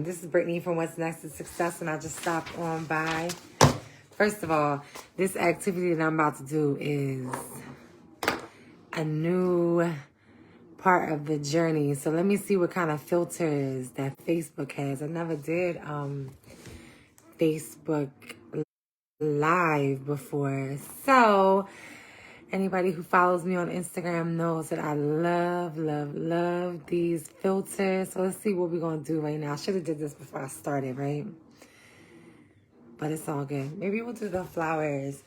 This is Brittany from What's Next to Success, and I just stopped on by. First of all, this activity that I'm about to do is a new part of the journey. So let me see what kind of filters that Facebook has. I never did Facebook Live before. So anybody who follows me on Instagram knows that I love these filters. So let's see what we're going to do right now. I should have did this before I started, right? But it's all good. Maybe we'll do the flowers.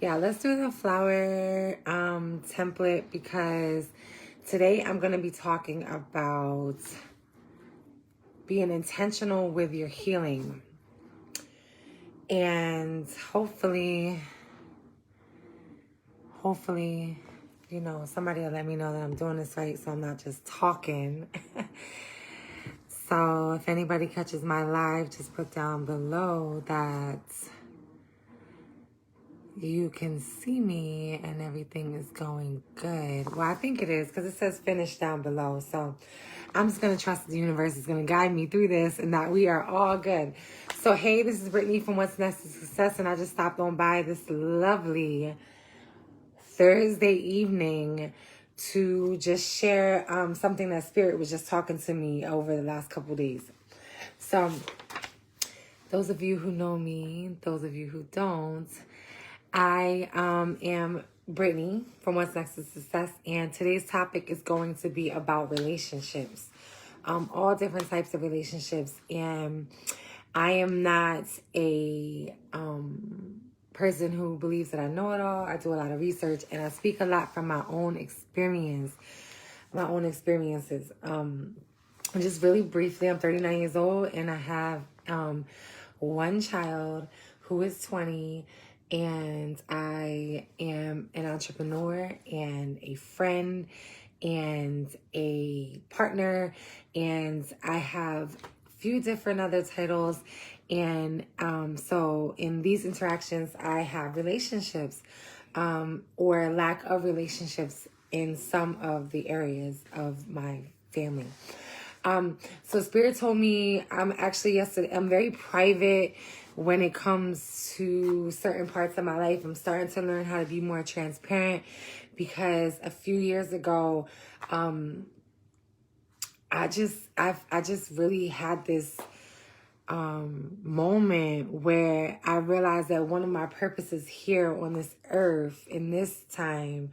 Yeah, let's do the flower template, because today I'm going to be talking about being intentional with your healing. And hopefully, you know, somebody will let me know that I'm doing this right, so I'm not just talking. So if anybody catches my live, just put down below that you can see me and everything is going good. Well, I think it is, because it says finish down below. So I'm just going to trust the universe is going to guide me through this and that we are all good. So, hey, this is Brittany from What's Next to Success, and I just stopped on by this lovely Thursday evening to just share something that Spirit was just talking to me over the last couple days. So those of you who know me, those of you who don't, I am Brittany from What's Next to Success, and today's topic is going to be about relationships, all different types of relationships. And I am not a person who believes that I know it all. I do a lot of research, and I speak a lot from my own experiences. Just really briefly, I'm 39 years old, and I have one child who is 20, and I am an entrepreneur and a friend and a partner, and I have a few different other titles. And so in these interactions, I have relationships or lack of relationships in some of the areas of my family. So Spirit told me I'm very private when it comes to certain parts of my life. I'm starting to learn how to be more transparent, because a few years ago, I just really had this moment where I realized that one of my purposes here on this earth in this time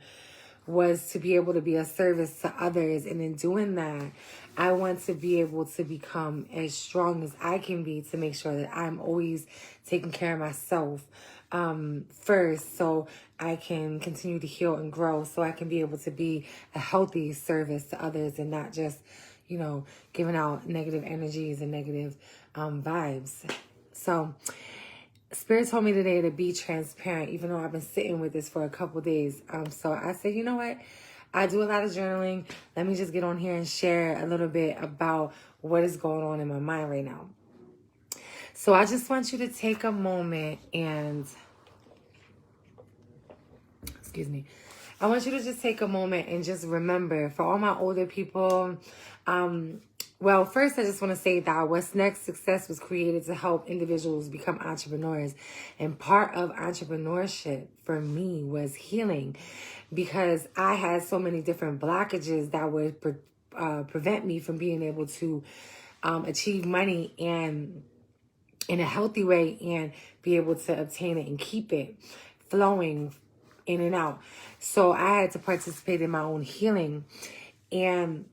was to be able to be of service to others. And in doing that, I want to be able to become as strong as I can be, to make sure that I'm always taking care of myself first, so I can continue to heal and grow, so I can be able to be a healthy service to others and not just, you know, giving out negative energies and negative vibes. So Spirit told me today to be transparent, even though I've been sitting with this for a couple days. So I said, you know what? I do a lot of journaling. Let me just get on here and share a little bit about what is going on in my mind right now. So I just want you to take a moment and, I want you to just take a moment and just remember, for all my older people, well, first, I just want to say that What's Next Success was created to help individuals become entrepreneurs. And part of entrepreneurship for me was healing, because I had so many different blockages that would prevent me from being able to achieve money and in a healthy way, and be able to obtain it and keep it flowing in and out. So I had to participate in my own healing. And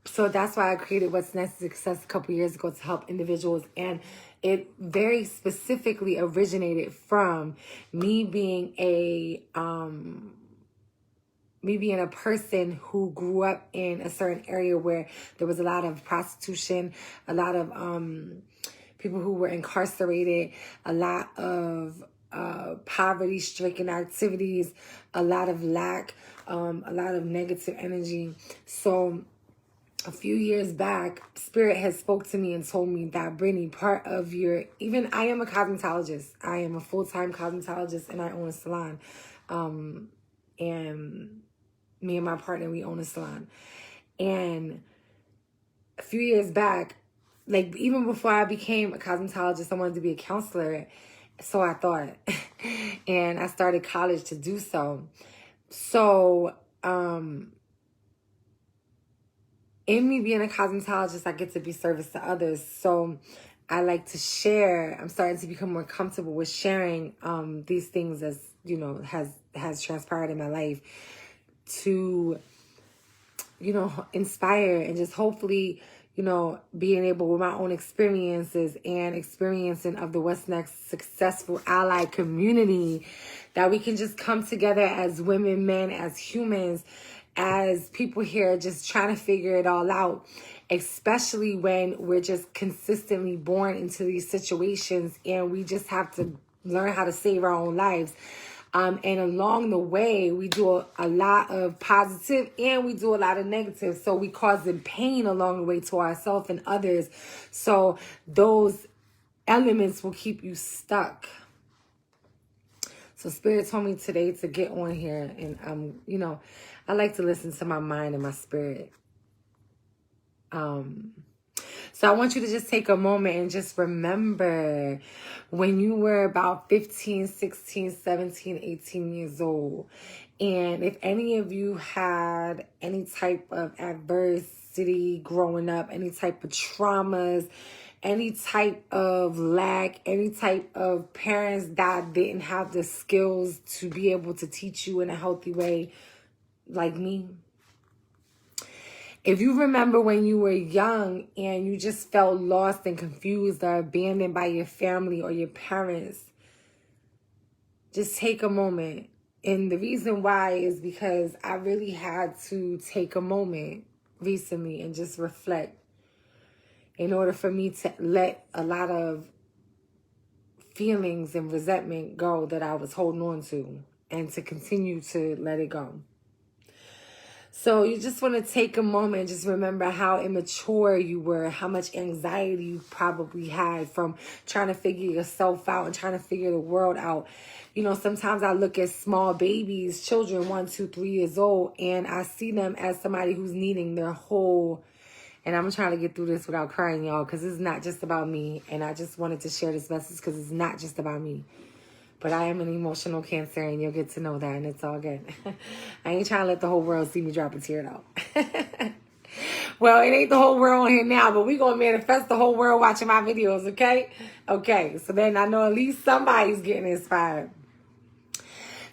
so that's why I created What's Next to Success a couple years ago, to help individuals. And it very specifically originated from me being a person who grew up in a certain area where there was a lot of prostitution, a lot of people who were incarcerated, a lot of poverty-stricken activities, a lot of lack, a lot of negative energy. So a few years back, Spirit has spoke to me and told me that, Brittany, part of I am a cosmetologist. I am a full-time cosmetologist, and I own a salon. And me and my partner, we own a salon. And few years back, like even before I became a cosmetologist, I wanted to be a counselor. So I thought, and I started college to do so. So, in me being a cosmetologist, I get to be service to others. So I like to share. I'm starting to become more comfortable with sharing these things as, you know, has transpired in my life to, you know, inspire and just hopefully, you know, being able with my own experiences and experiencing of the What's Next successful ally community, that we can just come together as women, men, as humans, as people here just trying to figure it all out, especially when we're just consistently born into these situations and we just have to learn how to save our own lives. And along the way, we do a lot of positive and we do a lot of negative. So we causing pain along the way to ourselves and others. So those elements will keep you stuck. So Spirit told me today to get on here, and you know, I like to listen to my mind and my spirit. So I want you to just take a moment and just remember when you were about 15, 16, 17, 18 years old. And if any of you had any type of adversity growing up, any type of traumas, any type of lack, any type of parents that didn't have the skills to be able to teach you in a healthy way, like me. If you remember when you were young and you just felt lost and confused or abandoned by your family or your parents, just take a moment. And the reason why is because I really had to take a moment recently and just reflect in order for me to let a lot of feelings and resentment go that I was holding on to, and to continue to let it go. So you just want to take a moment and just remember how immature you were, how much anxiety you probably had from trying to figure yourself out and trying to figure the world out. You know, sometimes I look at small babies, children, 1, 2, 3 years old, and I see them as somebody who's needing their whole, and I'm trying to get through this without crying, y'all, because it's not just about me. And I just wanted to share this message because it's not just about me. But I am an emotional Cancer, and you'll get to know that, and it's all good. I ain't trying to let the whole world see me drop a tear, though. Well, it ain't the whole world on here now, but we going to manifest the whole world watching my videos, okay? Okay, so then I know at least somebody's getting inspired.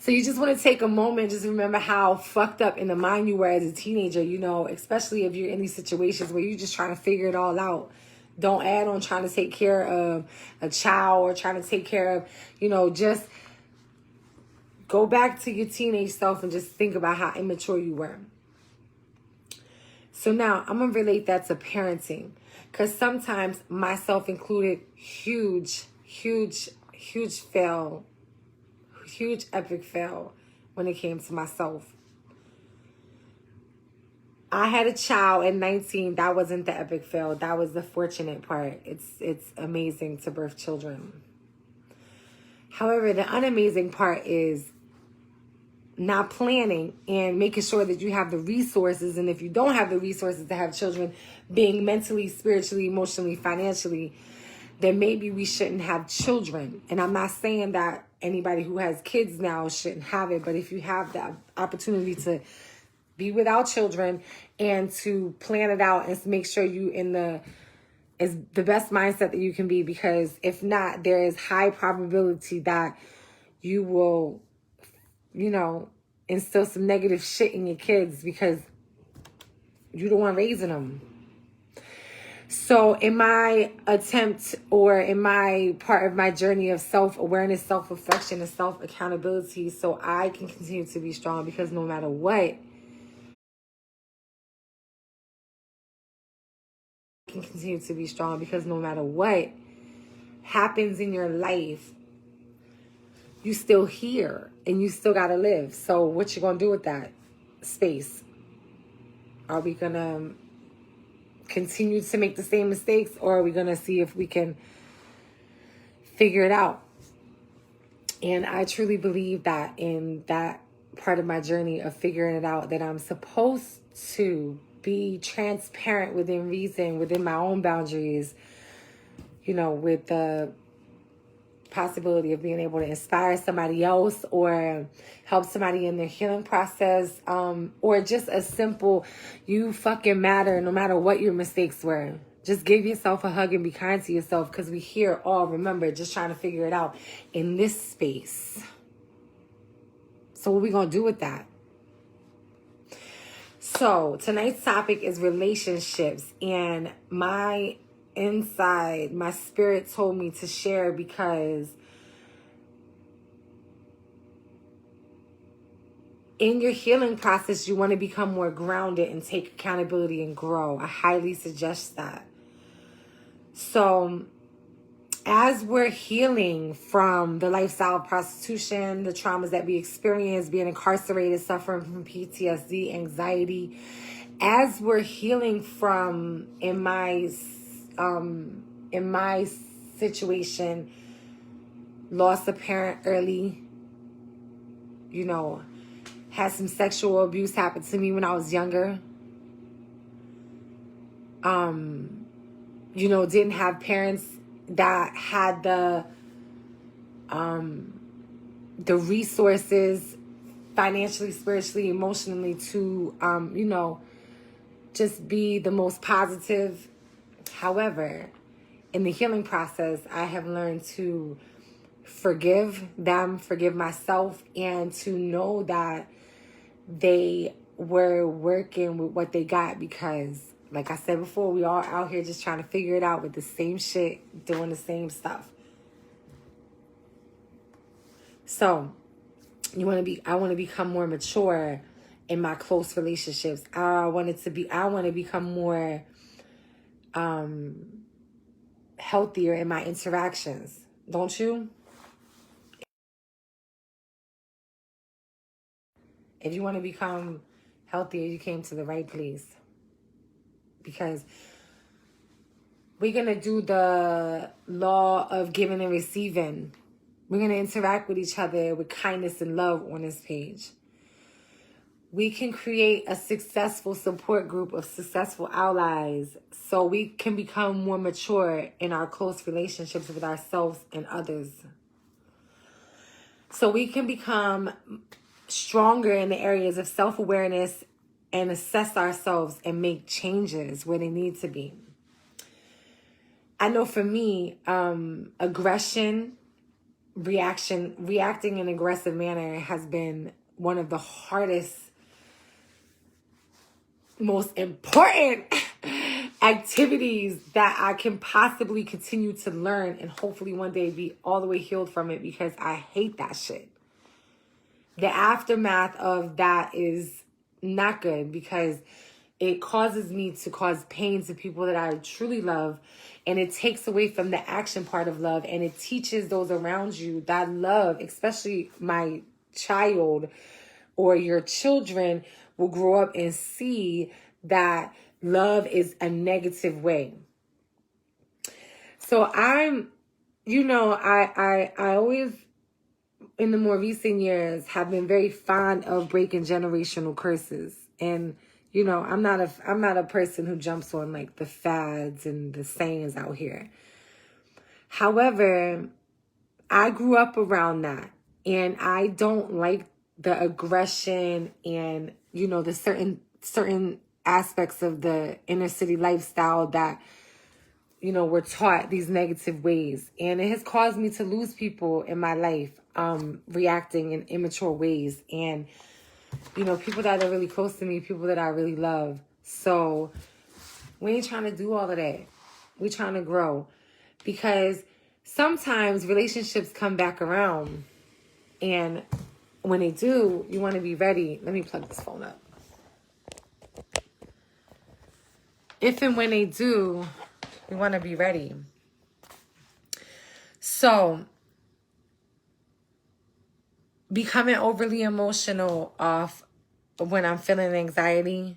So you just want to take a moment, just remember how fucked up in the mind you were as a teenager, you know, especially if you're in these situations where you're just trying to figure it all out. Don't add on trying to take care of a child or trying to take care of, you know, just go back to your teenage self and just think about how immature you were. So now I'm going to relate that to parenting, because sometimes, myself included, huge epic fail when it came to myself. I had a child at 19. That wasn't the epic fail. That was the fortunate part. It's amazing to birth children. However, the unamazing part is not planning and making sure that you have the resources. And if you don't have the resources to have children, being mentally, spiritually, emotionally, financially, then maybe we shouldn't have children. And I'm not saying that anybody who has kids now shouldn't have it. But if you have the opportunity to be without children and to plan it out and make sure you is the best mindset that you can be, because if not, there is high probability that you will, you know, instill some negative shit in your kids because you don't want raising them. So in my attempt, or in my part of my journey of self-awareness, self-reflection, and self-accountability, so I can continue to be strong, because no matter what, happens in your life, you still here and you still gotta live. So what you gonna do with that space? Are we gonna continue to make the same mistakes, or are we gonna see if we can figure it out? And I truly believe that in that part of my journey of figuring it out, that I'm supposed to be transparent within reason, within my own boundaries, with the possibility of being able to inspire somebody else or help somebody in their healing process, or just a simple, you fucking matter no matter what your mistakes were. Just give yourself a hug and be kind to yourself, because we here all, remember, just trying to figure it out in this space. So what we gonna do with that? So tonight's topic is relationships, and my spirit told me to share, because in your healing process, you want to become more grounded and take accountability and grow. I highly suggest that. So as we're healing from the lifestyle of prostitution, the traumas that we experience, being incarcerated, suffering from PTSD, anxiety, as we're healing from, in my situation, lost a parent early, had some sexual abuse happen to me when I was younger. Didn't have parents that had the resources financially, spiritually, emotionally to, just be the most positive. However, in the healing process, I have learned to forgive them, forgive myself, and to know that they were working with what they got, because, like I said before, we all out here just trying to figure it out with the same shit, doing the same stuff. So, I want to become more mature in my close relationships. I want to become more healthier in my interactions. Don't you? If you want to become healthier, you came to the right place. Because we're going to do the law of giving and receiving. We're going to interact with each other with kindness and love on this page. We can create a successful support group of successful allies, so we can become more mature in our close relationships with ourselves and others. So we can become stronger in the areas of self-awareness and assess ourselves and make changes where they need to be. I know for me, aggression, reacting in an aggressive manner has been one of the hardest, most important activities that I can possibly continue to learn, and hopefully one day be all the way healed from it, because I hate that shit. The aftermath of that is not good, because it causes me to cause pain to people that I truly love, and it takes away from the action part of love, and it teaches those around you that love, especially my child or your children, will grow up and see that love is a negative way. So I always, in the more recent years, have been very fond of breaking generational curses. And, I'm not a person who jumps on like the fads and the sayings out here. However, I grew up around that, and I don't like the aggression and, the certain aspects of the inner city lifestyle that, we're taught these negative ways. And it has caused me to lose people in my life, reacting in immature ways. And, people that are really close to me, people that I really love. So we ain't trying to do all of that. We're trying to grow, because sometimes relationships come back around, and when they do, you want to be ready. Let me plug this phone up. If and when they do, we want to be ready. So, becoming overly emotional off when I'm feeling anxiety,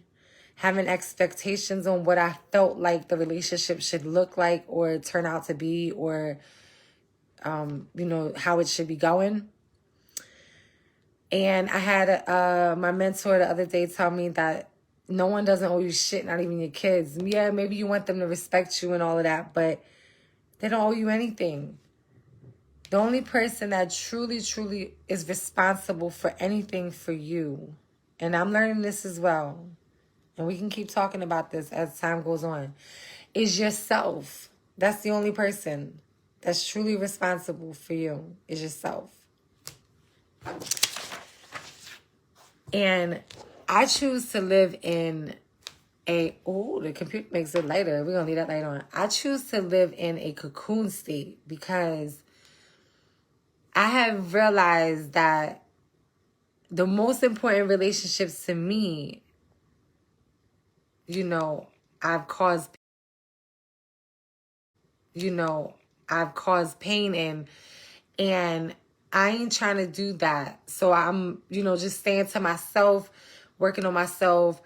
having expectations on what I felt like the relationship should look like or turn out to be, or, how it should be going. And I had my mentor the other day tell me that, No one doesn't owe you shit, not even your kids. Yeah, maybe you want them to respect you and all of that, but they don't owe you anything. The only person that truly, truly is responsible for anything for you, and I'm learning this as well, and we can keep talking about this as time goes on, is yourself. That's the only person that's truly responsible for you, is yourself. And I choose to live in the computer makes it lighter. We're going to leave that light on. I choose to live in a cocoon state because I have realized that the most important relationships to me, I've caused pain in, and I ain't trying to do that. So I'm, just staying to myself, working on myself,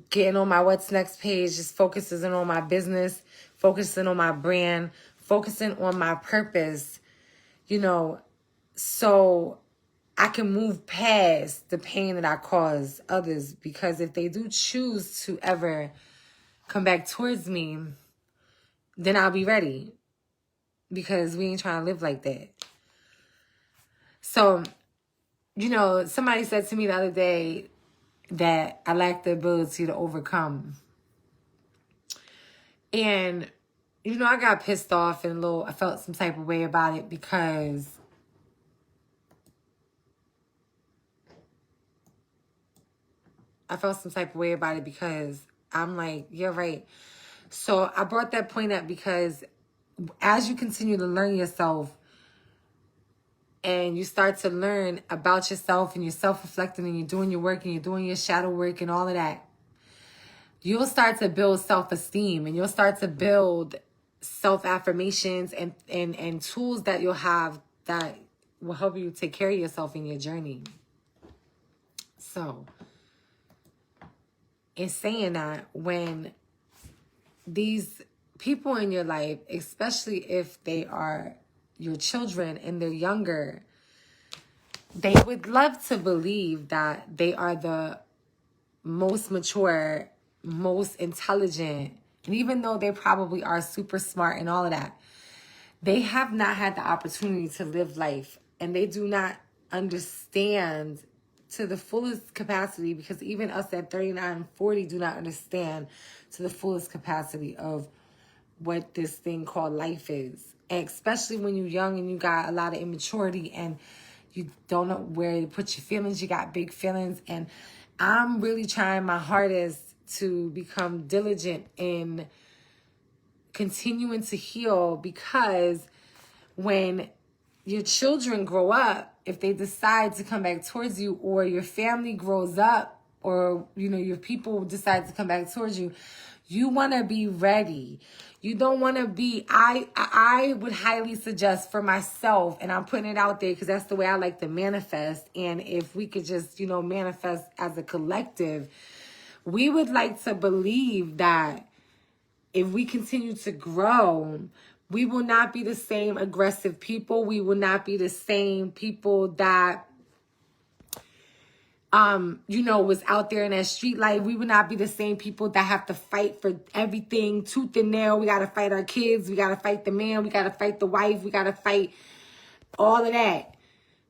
getting on my what's next page, just focusing on my business, focusing on my brand, focusing on my purpose, so I can move past the pain that I cause others. Because if they do choose to ever come back towards me, then I'll be ready, because we ain't trying to live like that. So, somebody said to me the other day that I lack the ability to overcome. And, I got pissed off and I felt some type of way about it, because I'm like, you're right. So I brought that point up because as you continue to learn yourself and you start to learn about yourself and you're self-reflecting and you're doing your work and you're doing your shadow work and all of that, you'll start to build self-esteem and you'll start to build self-affirmations and tools that you'll have that will help you take care of yourself in your journey. So, in saying that, when these people in your life, especially if they are your children and they're younger, they would love to believe that they are the most mature, most intelligent, and even though they probably are super smart and all of that, they have not had the opportunity to live life, and they do not understand to the fullest capacity, because even us at 39 and 40 do not understand to the fullest capacity of what this thing called life is. And especially when you're young and you got a lot of immaturity and you don't know where to put your feelings. You got big feelings. And I'm really trying my hardest to become diligent in continuing to heal, because when your children grow up, if they decide to come back towards you, or your family grows up, or, your people decide to come back towards you, you want to be ready. You don't want to be, I would highly suggest for myself, and I'm putting it out there because that's the way I like to manifest. And if we could just, manifest as a collective, we would like to believe that if we continue to grow, we will not be the same aggressive people. We will not be the same people that, was out there in that street life. We would not be the same people that have to fight for everything, tooth and nail. We got to fight our kids. We got to fight the man. We got to fight the wife. We got to fight all of that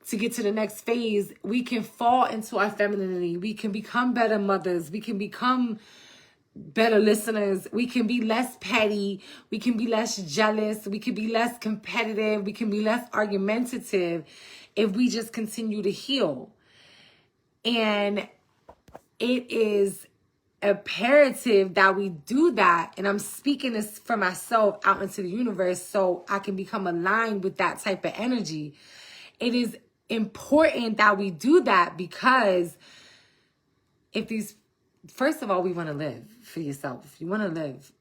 to get to the next phase. We can fall into our femininity. We can become better mothers. We can become better listeners. We can be less petty. We can be less jealous. We can be less competitive. We can be less argumentative if we just continue to heal. And it is imperative that we do that. And I'm speaking this for myself out into the universe so I can become aligned with that type of energy. It is important that we do that, because first of all, we want to live for yourself. You want to live.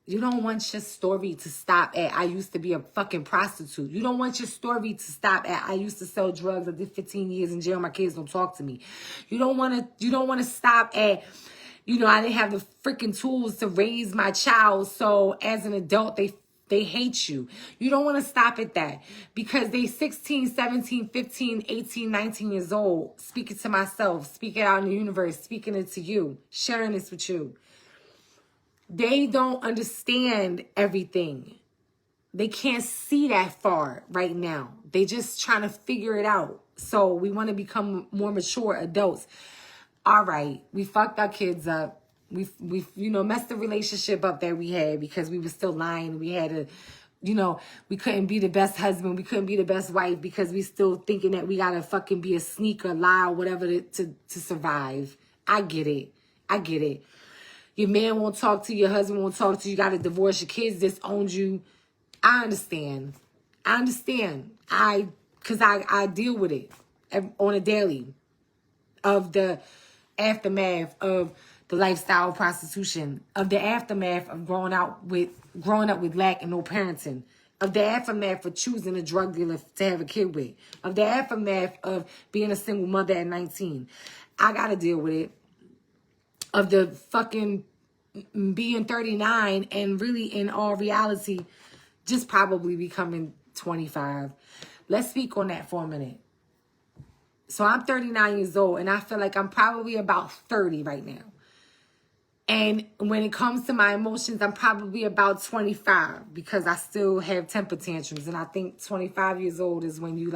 You don't want your story to stop at, I used to be a fucking prostitute. You don't want your story to stop at, I used to sell drugs. I did 15 years in jail. My kids don't talk to me. You don't want to stop at, I didn't have the freaking tools to raise my child. So as an adult, they They hate you. You don't want to stop at that because they 16, 17, 15, 18, 19 years old, speaking to myself, speaking out in the universe, speaking it to you, sharing this with you. They don't understand everything. They can't see that far right now. They just trying to figure it out. So we want to become more mature adults. All right, we fucked our kids up. We messed the relationship up that we had because we were still lying. We had to, we couldn't be the best husband. We couldn't be the best wife because we still thinking that we got to fucking be a sneaker, lie, or whatever to survive. I get it. I get it. Your man won't talk to you. Your husband won't talk to you. You got to divorce. Your kids disowned you. I understand. I understand. Because I deal with it on a daily of the aftermath of the lifestyle of prostitution, of the aftermath of growing up with lack and no parenting, of the aftermath of choosing a drug dealer to have a kid with, of the aftermath of being a single mother at 19. I got to deal with it. Of the fucking being 39 and really in all reality, just probably becoming 25. Let's speak on that for a minute. So I'm 39 years old and I feel like I'm probably about 30 right now. And when it comes to my emotions, I'm probably about 25 because I still have temper tantrums. And I think 25 years old is when you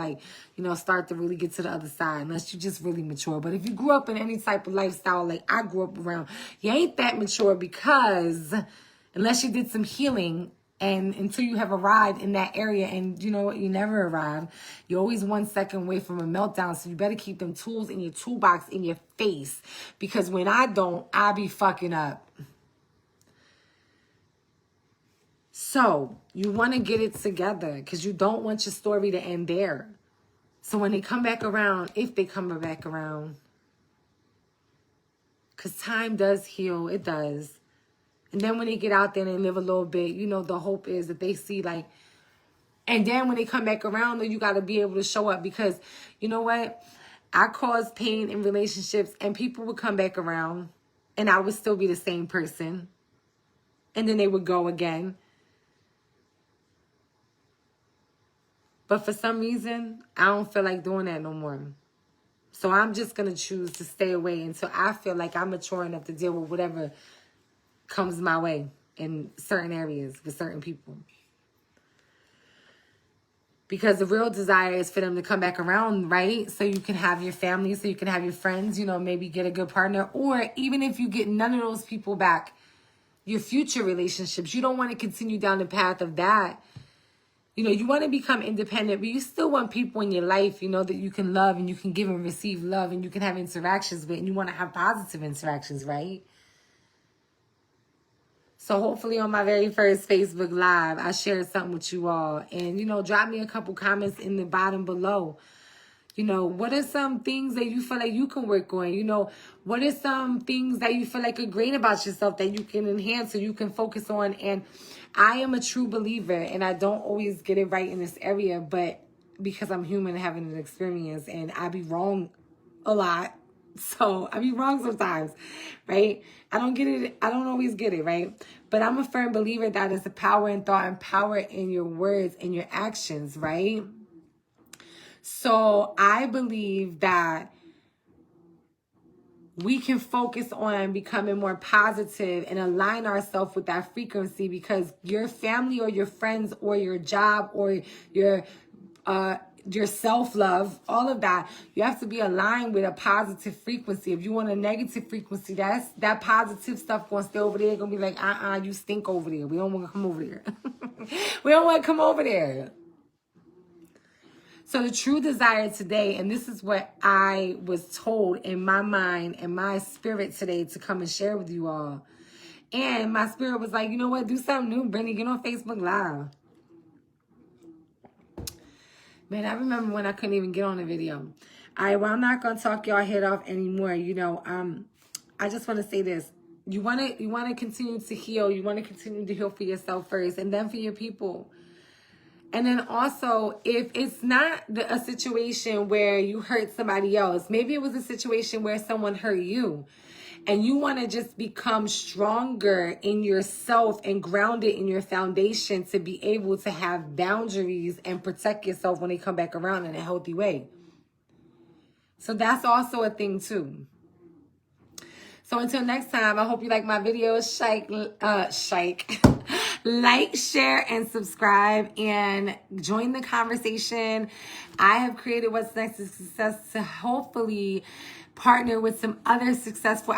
start to really get to the other side, unless you just really mature. But if you grew up in any type of lifestyle like I grew up around, you ain't that mature because unless you did some healing and until you have arrived in that area, and you know what, you never arrive. You're always 1 second away from a meltdown. So you better keep them tools in your toolbox in your face. Because when I don't, I be fucking up. So you want to get it together because you don't want your story to end there. So when they come back around, if they come back around, because time does heal, it does. And then when they get out there and they live a little bit, the hope is that they see and then when they come back around, though, you got to be able to show up because you know what? I caused pain in relationships and people would come back around and I would still be the same person. And then they would go again. But for some reason, I don't feel like doing that no more. So I'm just going to choose to stay away until I feel like I'm mature enough to deal with whatever comes my way in certain areas with certain people. Because the real desire is for them to come back around, right? So you can have your family, so you can have your friends, maybe get a good partner. Or even if you get none of those people back, your future relationships, you don't want to continue down the path of that. You want to become independent, but you still want people in your life, that you can love and you can give and receive love and you can have interactions with, and you want to have positive interactions, right? So hopefully on my very first Facebook Live, I shared something with you all. And, drop me a couple comments in the bottom below. What are some things that you feel like you can work on? What are some things that you feel like are great about yourself that you can enhance or you can focus on? And I am a true believer, and I don't always get it right in this area, but because I'm human having an experience, and I be wrong a lot. So I be wrong sometimes, right? I don't get it. I don't always get it, right? But I'm a firm believer that there's a power in thought and power in your words and your actions, right? So I believe that we can focus on becoming more positive and align ourselves with that frequency, because your family or your friends or your job or your self-love, all of that, you have to be aligned with a positive frequency. If you want a negative frequency, that positive stuff going to stay over there. Going to be like, you stink over there. We don't want to come over there. We don't want to come over there. So the true desire today, and this is what I was told in my mind and my spirit today to come and share with you all. And my spirit was like, you know what? Do something new, Brittany. Get on Facebook Live. Man, I remember when I couldn't even get on a video. All right, well, I'm not going to talk y'all head off anymore. I just want to say this. You want to continue to heal. You want to continue to heal for yourself first and then for your people. And then also, if it's not a situation where you hurt somebody else, maybe it was a situation where someone hurt you. and you want to just become stronger in yourself and grounded in your foundation to be able to have boundaries and protect yourself when they come back around in a healthy way. So that's also a thing too. So until next time, I hope you like my videos. Like, share, and subscribe, and join the conversation. I have created What's Next is Success to hopefully partner with some other successful